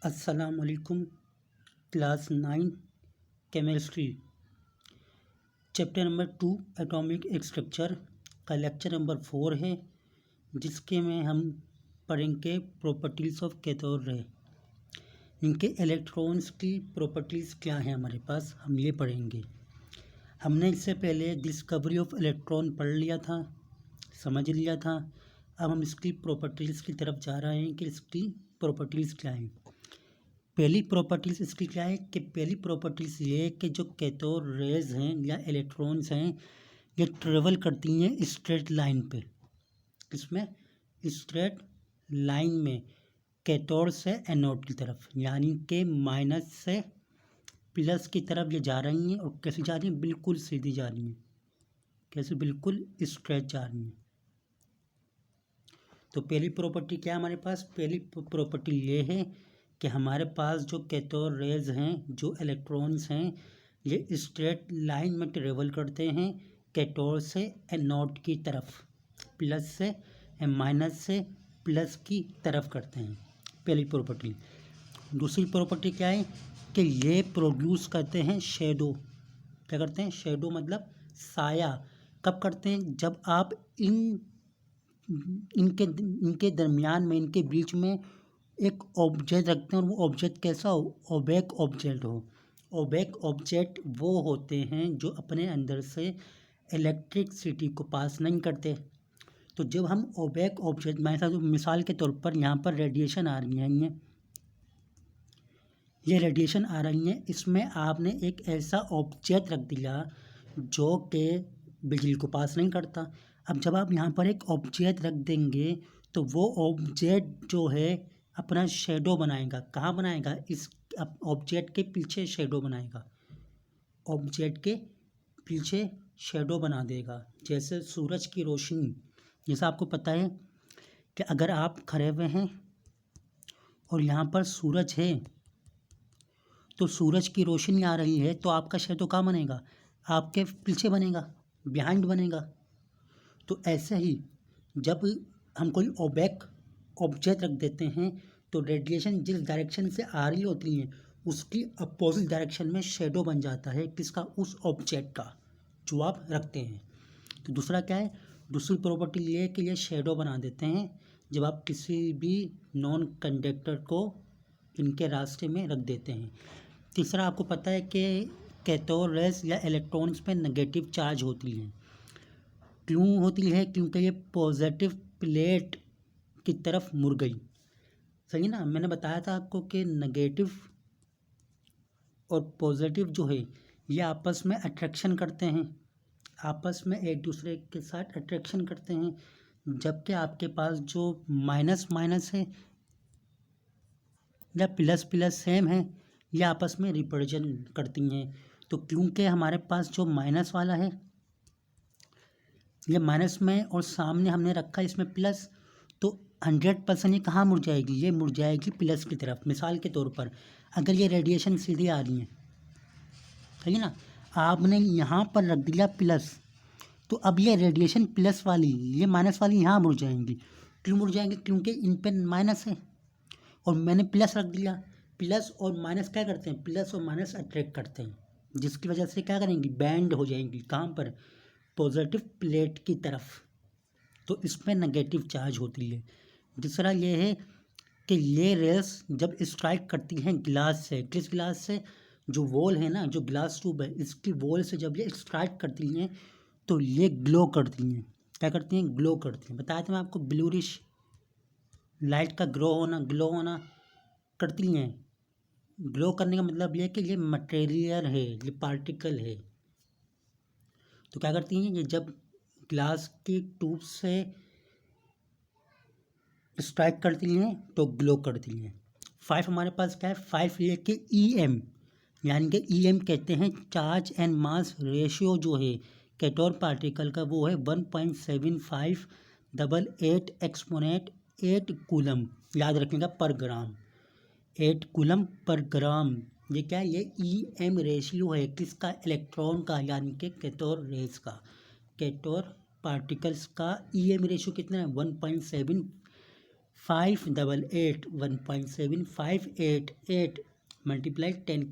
अस्सलामुअलैकुम। Class 9 chemistry chapter number 2 atomic structure का lecture number 4 है, जिसके में हम पढ़ेंगे प्रॉपर्टीज़ ऑफ कैथोड रे। इनके इलेक्ट्रॉन्स की प्रॉपर्टीज़ क्या हैं हमारे पास, हम ये पढ़ेंगे। हमने इससे पहले डिस्कवरी ऑफ इलेक्ट्रॉन पढ़ लिया था, समझ लिया था। अब हम इसकी प्रॉपर्टीज़ की तरफ जा रहे हैं कि इसकी प्रॉपर्टीज़ क्या हैं। पहली प्रॉपर्टीज़ इसकी क्या है कि पहली प्रॉपर्टीज़ ये है कि जो कैथोड रेज हैं या इलेक्ट्रॉन्स हैं, ये ट्रेवल करती हैं स्ट्रेट लाइन पे। इसमें स्ट्रेट लाइन में कैथोड से एनोड की तरफ, यानी कि माइनस से प्लस की तरफ ये जा रही हैं। और कैसे जा रही हैं? बिल्कुल सीधी जा रही हैं। कैसे? बिल्कुल स्ट्रेट जा रही हैं। तो पहली प्रॉपर्टी क्या है हमारे पास? पहली प्रॉपर्टी ये है कि हमारे पास जो कैथोड रेज हैं, जो इलेक्ट्रॉन्स हैं, ये स्ट्रेट लाइन में ट्रेवल करते हैं कैथोड से एनोड की तरफ, प्लस से माइनस से प्लस की तरफ करते हैं। पहली प्रॉपर्टी। दूसरी प्रॉपर्टी क्या है कि ये प्रोड्यूस करते हैं शेडो। क्या करते हैं? शेडो मतलब साया। कब करते हैं? जब आप इनके दरमियान में, इनके बीच में एक ऑब्जेक्ट रखते हैं, और वो ऑब्जेक्ट कैसा हो? ओबेक ऑब्जेक्ट हो। ओबेक ऑब्जेक्ट वो होते हैं जो अपने अंदर से इलेक्ट्रिसिटी को पास नहीं करते। तो जब हम ओबेक ऑब्जेक्ट, मैं ऐसा, मिसाल के तौर पर यहाँ पर रेडिएशन आ रही है, ये रेडिएशन आ रही है, इसमें आपने एक ऐसा ऑब्जेक्ट रख दिया जो कि बिजली को पास नहीं करता। अब जब आप यहाँ पर एक ऑब्जेक्ट रख देंगे तो वो ऑब्जेक्ट जो है अपना शेडो बनाएगा। कहाँ बनाएगा? इस ऑब्जेक्ट के पीछे शेडो बनाएगा। ऑब्जेक्ट के पीछे शेडो बना देगा। जैसे सूरज की रोशनी, जैसा आपको पता है कि अगर आप खड़े हुए हैं और यहाँ पर सूरज है, तो सूरज की रोशनी आ रही है, तो आपका शेडो कहाँ बनेगा? आपके पीछे बनेगा, बिहाइंड बनेगा। तो ऐसे ही जब हम कोई ओबेक ऑब्जेक्ट रख देते हैं, तो रेडिएशन जिस डायरेक्शन से आ रही होती है, उसकी अपोजिट डायरेक्शन में शेडो बन जाता है। किसका? उस ऑब्जेक्ट का जो आप रखते हैं। तो दूसरा क्या है? दूसरी प्रॉपर्टी ये है कि ये शेडो बना देते हैं जब आप किसी भी नॉन कंडक्टर को इनके रास्ते में रख देते हैं। तीसरा, आपको पता है कि कैथोड रेज या इलेक्ट्रॉन्स पे नेगेटिव चार्ज होती है। क्यों होती है? क्योंकि ये पॉजिटिव प्लेट की तरफ मुड़ गई। सही ना? मैंने बताया था आपको कि नेगेटिव और पॉजिटिव जो है ये आपस में अट्रैक्शन करते हैं, आपस में एक दूसरे के साथ अट्रैक्शन करते हैं। जबकि आपके पास जो माइनस माइनस है या प्लस प्लस सेम है, ये आपस में रिपल्जन करती हैं। तो क्योंकि हमारे पास जो माइनस वाला है, ये माइनस में, और सामने हमने रखा इसमें प्लस, तो 100% ये कहाँ मुड़ जाएगी? ये मुड़ जाएगी प्लस की तरफ। मिसाल के तौर पर अगर ये रेडिएशन सीधी आ रही है, सही है ना, आपने यहाँ पर रख दिया प्लस, तो अब ये रेडिएशन प्लस वाली, ये माइनस वाली यहाँ मुड़ जाएंगी। क्यों मुड़ जाएंगे? क्योंकि इन पे माइनस है और मैंने प्लस रख दिया। प्लस और माइनस क्या करते हैं? प्लस और माइनस अट्रैक्ट करते हैं, जिसकी वजह से क्या करेंगी? बैंड हो जाएंगी। कहाँ पर? पॉजिटिव प्लेट की तरफ। तो इसमें नेगेटिव चार्ज होती है। दूसरा ये है कि ये रेस जब स्ट्राइक करती हैं ग्लास से, किस ग्लास से? जो वॉल है ना, जो ग्लास ट्यूब है, इसकी वॉल से जब ये स्ट्राइक करती हैं तो ये ग्लो करती हैं। क्या करती हैं? ग्लो करती हैं। बताया था मैं आपको, ब्लूरिश लाइट का ग्लो होना, ग्लो होना करती हैं। ग्लो करने का मतलब ये है कि ये मटेरियल है, ये पार्टिकल है। तो क्या करती हैं? ये जब ग्लास की ट्यूब से स्ट्राइक करती हैं तो ग्लो करती हैं। 5 हमारे पास क्या है? 5 ये कि EM, यानी कि EM कहते हैं चार्ज एंड मास रेशियो जो है कैथोड पार्टिकल का, वो है 1.7588 एक्सपोनेंट 8 कूलम। याद रखिएगा, पर ग्राम, 8 कूलम पर ग्राम। ये क्या है? ये EM रेशियो है किसका? इलेक्ट्रॉन का, यानी कि कैथोड रेज का, कैथोड पार्टिकल्स का EM रेशियो कितना है? 1.75 588 1.7588 मल्टीप्लाई 10⁸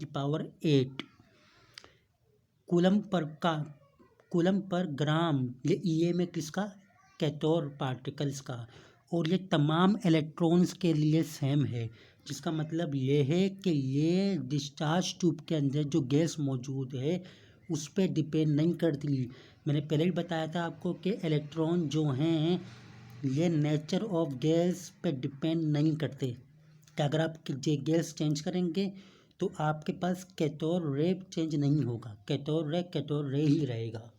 कूलम पर ग्राम, ये EM है किसका, कैथोड पार्टिकल्स का, और ये तमाम इलेक्ट्रॉन्स के लिए सेम है, जिसका मतलब ये है कि ये डिस्चार्ज ट्यूब के अंदर जो गैस मौजूद है उस पर डिपेंड नहीं करती। मैंने पहले ही बताया था आपको कि इलेक्ट्रॉन जो हैं ये नेचर ऑफ गैस पे डिपेंड नहीं करते, कि अगर आप गैस चेंज करेंगे तो आपके पास कैथोड रे चेंज नहीं होगा, कैथोड रे ही रहेगा।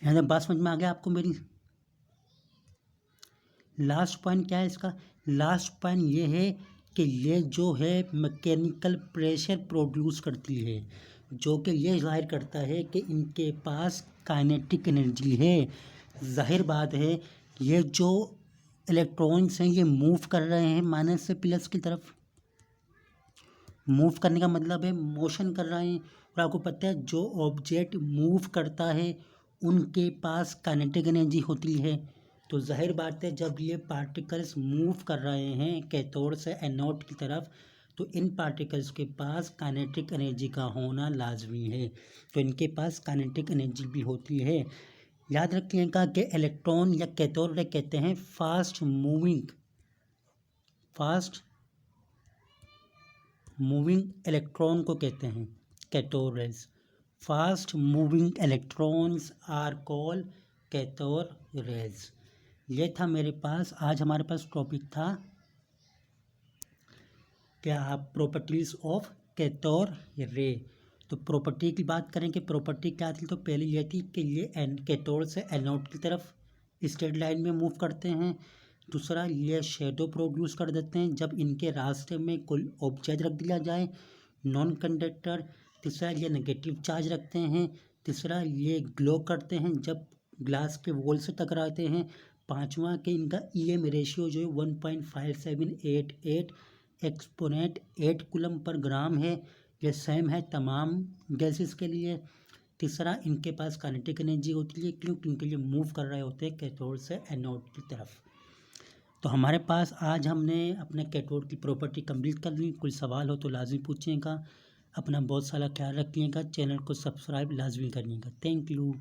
यहाँ बात समझ में आ गया आपको मेरी। लास्ट पॉइंट क्या है इसका, लास्ट पॉइंट ये है कि ये जो है मैकेनिकल प्रेशर प्रोड्यूस करती है, जो कि ये जाहिर करता है कि इनके पास काइनेटिक एनर्जी है। जाहिर बात है ये जो इलेक्ट्रॉन्स हैं ये मूव कर रहे हैं माइनस से प्लस की तरफ, मूव करने का मतलब है मोशन कर रहे हैं, और आपको पता है जो ऑब्जेक्ट मूव करता है उनके पास काइनेटिक एनर्जी होती है। तो जाहिर बात है जब ये पार्टिकल्स मूव कर रहे हैं कैथोड से एनोड की तरफ, तो इन पार्टिकल्स के पास काइनेटिक एनर्जी का होना लाजमी है, तो इनके पास काइनेटिक एनर्जी भी होती है। याद रखिएगा कि इलेक्ट्रॉन या कैथोड रे कहते हैं फास्ट मूविंग इलेक्ट्रॉन को कहते हैं cathode rays. Fast moving electrons are called cathode rays. ये था मेरे पास आज हमारे पास टॉपिक था क्या आप प्रॉपर्टीज ऑफ कैथोड रे। तो प्रॉपर्टी की बात करें कि प्रॉपर्टी क्या थी, तो पहले ये थी कि ये कैथोड से एनोड की तरफ स्ट्रेट लाइन में मूव करते हैं। दूसरा ये शेडो प्रोड्यूस कर देते हैं जब इनके रास्ते में कोई ऑब्जेक्ट रख दिया जाए नॉन कंडक्टर। तीसरा ये नेगेटिव चार्ज रखते हैं। तीसरा ये ग्लो करते हैं जब ग्लास के वॉल से टकराते हैं। पांचवा कि इनका EM रेशियो जो है 1.5788 एक्सपोनेंट 8 कूलम पर ग्राम है, ये सेम है तमाम गैसेस के लिए। तीसरा इनके पास काइनेटिक एनर्जी होती है क्योंकि ये मूव कर रहे होते हैं कैथोड से एनोड की तरफ। तो हमारे पास आज हमने अपने कैथोड की प्रॉपर्टी कंप्लीट कर ली। कोई सवाल हो तो लाजमी पूछिएगा। अपना बहुत सारा ख्याल रखिएगा। चैनल को सब्सक्राइब लाजमी करिएगा। Thank you.